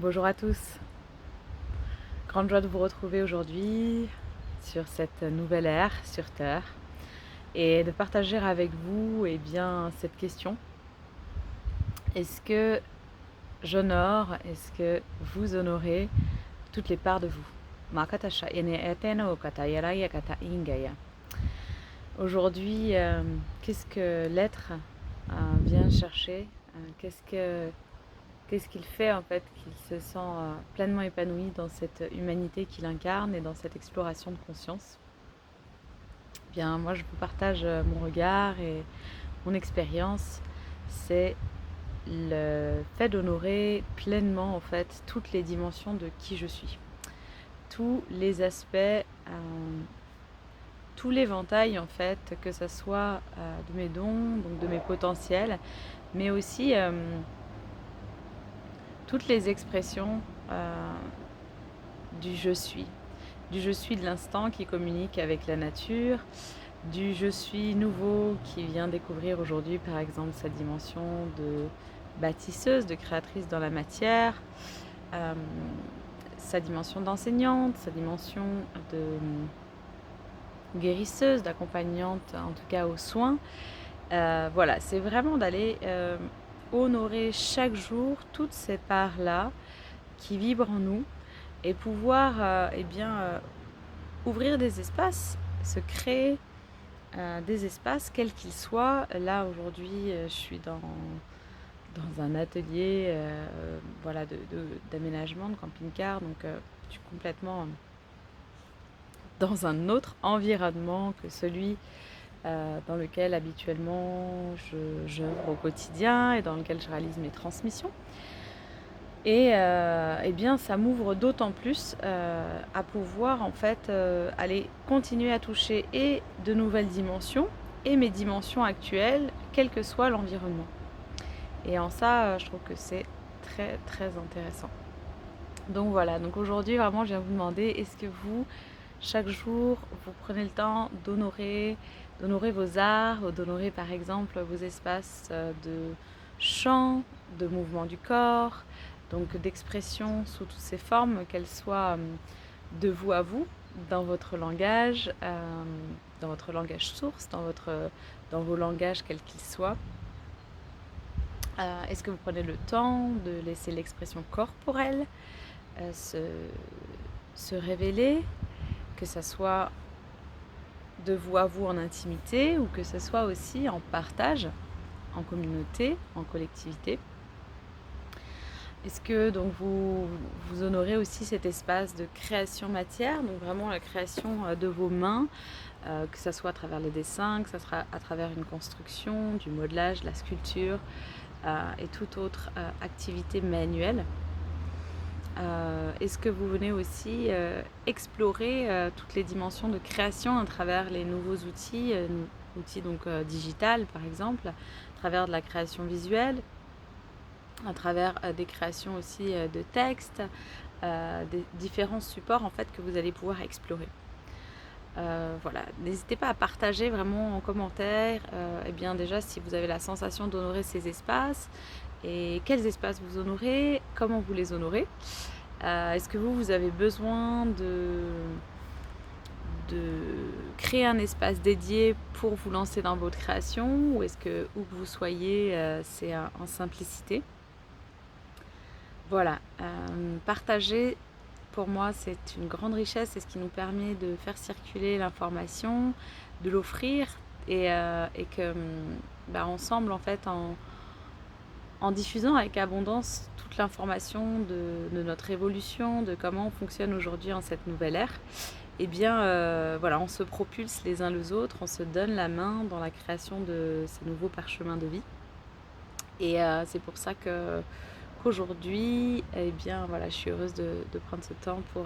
Bonjour à tous, grande joie de vous retrouver aujourd'hui sur cette nouvelle ère sur Terre et de partager avec vous cette question. Est-ce que j'honore, est-ce que vous honorez toutes les parts de vous? Aujourd'hui, qu'est-ce que l'être vient chercher? Qu'est-ce qu'il fait en fait qu'il se sent pleinement épanoui dans cette humanité qu'il incarne et dans cette exploration de conscience? Bien, moi je vous partage mon regard et mon expérience. C'est le fait d'honorer pleinement en fait toutes les dimensions de qui je suis, tous les aspects, tout l'éventail en fait, que ce soit de mes dons, donc de mes potentiels, mais aussi toutes les expressions du je suis de l'instant qui communique avec la nature, du je suis nouveau qui vient découvrir aujourd'hui par exemple sa dimension de bâtisseuse, de créatrice dans la matière, sa dimension d'enseignante, sa dimension de guérisseuse, d'accompagnante en tout cas aux soins. Voilà, c'est vraiment d'aller honorer chaque jour toutes ces parts-là qui vibrent en nous et pouvoir ouvrir des espaces, se créer des espaces, quels qu'ils soient. Là, aujourd'hui, je suis dans un atelier d'aménagement, de camping-car, donc je suis complètement dans un autre environnement que celui dans lequel habituellement j'œuvre au quotidien et dans lequel je réalise mes transmissions. Et ça m'ouvre d'autant plus à pouvoir en fait aller continuer à toucher et de nouvelles dimensions et mes dimensions actuelles, quel que soit l'environnement. Et en ça, je trouve que c'est très très intéressant. Donc voilà, donc aujourd'hui vraiment je viens vous demander, est-ce que vous, chaque jour, vous prenez le temps d'honorer vos arts, d'honorer par exemple vos espaces de chant, de mouvement du corps, donc d'expression sous toutes ces formes, qu'elles soient de vous à vous, dans votre langage source, dans vos langages quels qu'ils soient. Est-ce que vous prenez le temps de laisser l'expression corporelle se révéler, que ça soit de vous à vous en intimité ou que ce soit aussi en partage, en communauté, en collectivité? Est-ce que donc vous honorez aussi cet espace de création matière, donc vraiment la création de vos mains, que ce soit à travers les dessins, que ce soit à travers une construction, du modelage, la sculpture et toute autre activité manuelle? Est-ce que vous venez aussi explorer toutes les dimensions de création à travers les nouveaux outils, donc digital par exemple, à travers de la création visuelle, à travers des créations aussi de textes, des différents supports en fait que vous allez pouvoir explorer. Voilà, n'hésitez pas à partager vraiment en commentaire déjà si vous avez la sensation d'honorer ces espaces et quels espaces vous honorez, comment vous les honorez. Est-ce que vous avez besoin de créer un espace dédié pour vous lancer dans votre création, ou est-ce que où que vous soyez, c'est en simplicité? Voilà, partager pour moi c'est une grande richesse, c'est ce qui nous permet de faire circuler l'information, de l'offrir et que ensemble en fait en diffusant avec abondance toute l'information de notre évolution, de comment on fonctionne aujourd'hui en cette nouvelle ère, on se propulse les uns les autres, on se donne la main dans la création de ces nouveaux parchemins de vie. Et c'est pour ça qu'aujourd'hui, je suis heureuse de prendre ce temps pour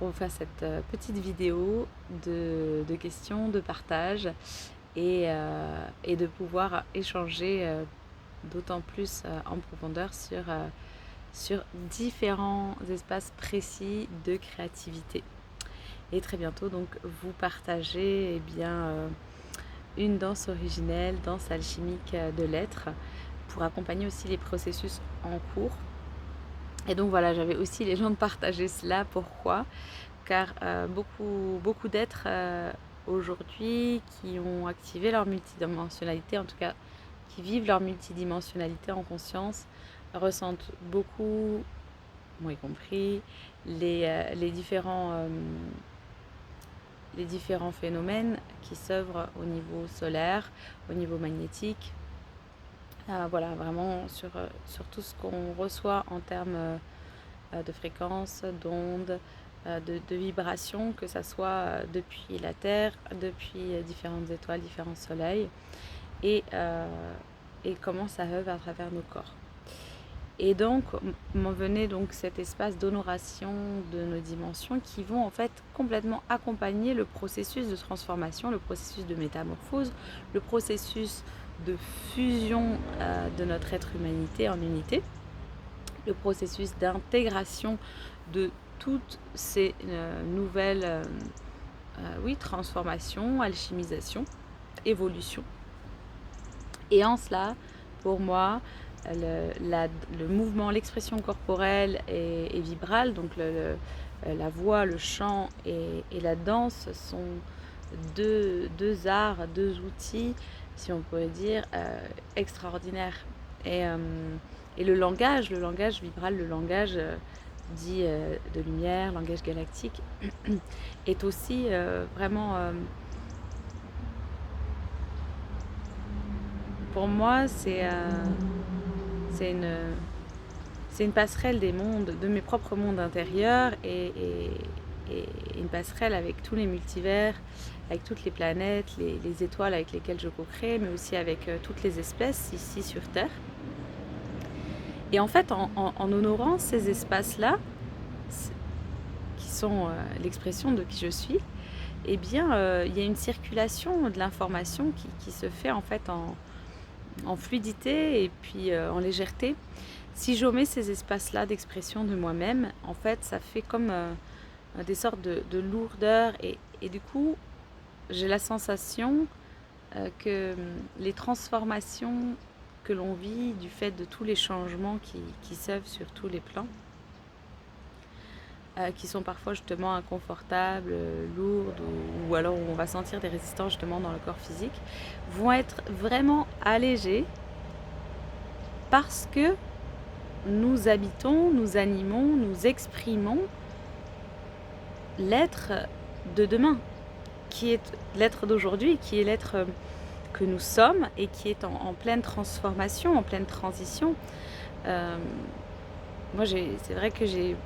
vous faire cette petite vidéo de questions, de partage et de pouvoir échanger d'autant plus en profondeur sur différents espaces précis de créativité. Et très bientôt, donc, vous partagez une danse originelle, danse alchimique de l'être, pour accompagner aussi les processus en cours Et donc voilà, j'avais aussi les gens de partager cela. Pourquoi? Car beaucoup d'êtres aujourd'hui qui ont activé leur multidimensionnalité, en tout cas qui vivent leur multidimensionnalité en conscience, ressentent beaucoup, moi y compris, les différents phénomènes qui s'œuvrent au niveau solaire, au niveau magnétique. Voilà, vraiment sur tout ce qu'on reçoit en termes de fréquences, d'ondes, de vibrations, que ça soit depuis la Terre, depuis différentes étoiles, différents soleils, et, comment ça œuvre à travers nos corps. Et donc, m'en venait donc cet espace d'honoration de nos dimensions qui vont en fait complètement accompagner le processus de transformation, le processus de métamorphose, le processus de fusion de notre être humanité en unité, le processus d'intégration de toutes ces nouvelles transformations, alchimisation, évolution. Et en cela, pour moi, le mouvement, l'expression corporelle et vibrale, donc la voix, le chant et la danse sont deux arts, deux outils, si on pourrait dire, extraordinaires. Et le langage vibral, le langage dit de lumière, langage galactique, est aussi vraiment, pour moi, c'est une passerelle des mondes, de mes propres mondes intérieurs et une passerelle avec tous les multivers, avec toutes les planètes, les étoiles avec lesquelles je co-crée, mais aussi avec toutes les espèces ici sur Terre. Et en fait, en honorant ces espaces-là, qui sont l'expression de qui je suis, eh bien, il y a une circulation de l'information qui se fait en fait en fluidité et puis en légèreté. Si j'omets ces espaces-là d'expression de moi-même, en fait, ça fait comme des sortes de lourdeur et du coup, j'ai la sensation que les transformations que l'on vit du fait de tous les changements qui s'œuvrent sur tous les plans, qui sont parfois justement inconfortables, lourdes, ou alors où on va sentir des résistances justement dans le corps physique, vont être vraiment allégées parce que nous habitons, nous animons, nous exprimons l'être de demain, qui est l'être d'aujourd'hui, qui est l'être que nous sommes et qui est en pleine transformation, en pleine transition. Moi, c'est vrai que j'ai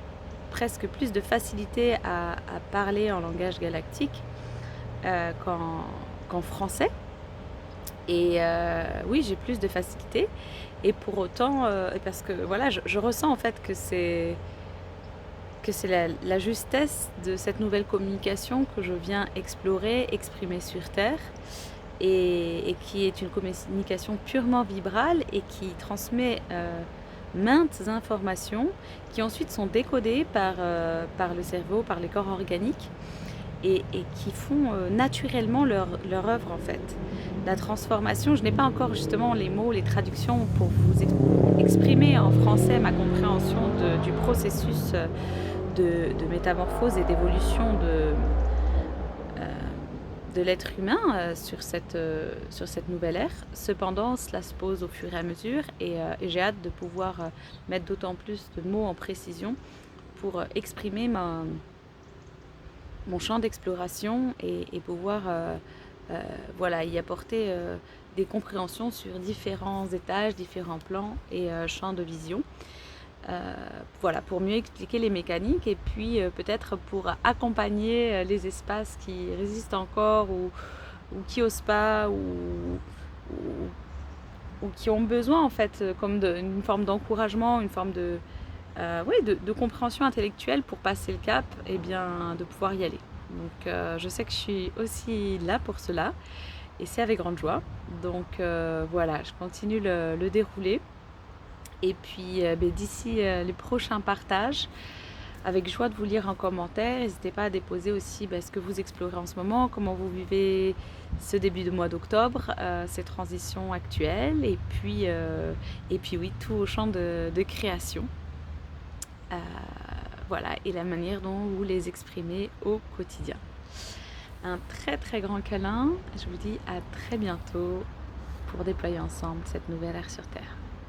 presque plus de facilité à parler en langage galactique qu'en français. Et oui, j'ai plus de facilité. Et pour autant, parce que voilà, je ressens en fait que c'est la justesse de cette nouvelle communication que je viens explorer, exprimer sur Terre, et qui est une communication purement vibrale et qui transmet maintes informations qui ensuite sont décodées par le cerveau, par les corps organiques et qui font naturellement leur œuvre en fait. La transformation, je n'ai pas encore justement les mots, les traductions pour vous exprimer en français ma compréhension du processus de métamorphose et d'évolution de l'être humain sur cette nouvelle ère. Cependant, cela se pose au fur et à mesure et j'ai hâte de pouvoir mettre d'autant plus de mots en précision pour exprimer mon champ d'exploration et pouvoir y apporter des compréhensions sur différents étages, différents plans et champs de vision. Pour mieux expliquer les mécaniques et puis peut-être pour accompagner les espaces qui résistent encore ou qui osent pas ou qui ont besoin en fait comme d'une forme d'encouragement, une forme de compréhension intellectuelle pour passer le cap et bien de pouvoir y aller. Donc je sais que je suis aussi là pour cela et c'est avec grande joie. Donc je continue le déroulé. Et puis d'ici les prochains partages, avec joie de vous lire en commentaire. N'hésitez pas à déposer aussi ce que vous explorez en ce moment, comment vous vivez ce début de mois d'octobre, ces transitions actuelles, et puis oui, tout au champ de création. voilà, et la manière dont vous les exprimez au quotidien. Un très très grand câlin, je vous dis à très bientôt pour déployer ensemble cette nouvelle ère sur Terre.